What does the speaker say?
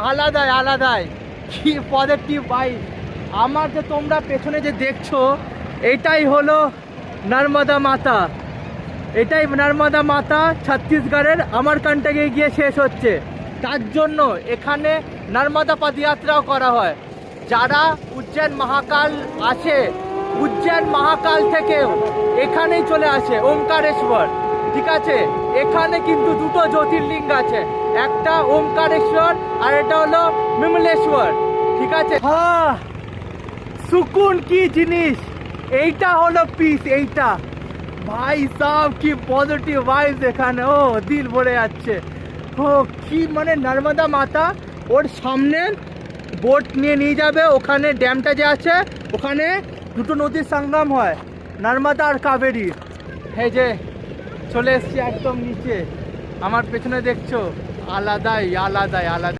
আলাদাই আলাদাই, কি পজিটিভ ভাই। আমার যে তোমরা পেছনে যে দেখছো এটাই হলো নর্মদা মাতা, এটাই নর্মদা মাতা ছত্তিশগড়ের আমরকন্টকে গিয়ে শেষ হচ্ছে। তার জন্য এখানে নর্মদা পদযাত্রাও করা হয়। যারা উজ্জৈন মহাকাল আসে, উজ্জৈন মহাকাল থেকেও এখানেই চলে আসে ওমকারেশ্বর, ঠিক আছে। এখানে কিন্তু দুটো জ্যোতির্লিঙ্গ আছে, একটা ওমকারেশ্বর আর এটা হলো বিমলেশ্বর, ঠিক আছে। হ্যাঁ, সুকুন কি জিনিস, এইটা হলো পিস, এইটা ভাই সাহ কি পজিটিভ ভাইবস এখানে, ও দিল ভরে যাচ্ছে। ও কি মানে নর্মদা মাতা ওর সামনে বোট নিয়ে যাবে, ওখানে ড্যামটা যে আছে ওখানে দুটো নদীর সঙ্গম হয়, নর্মদা আর কাবেরী। এই যে চলে এসছি একদম নিচে, আমার পেছনে দেখছো, আলাদাই আলাদাই আলাদা।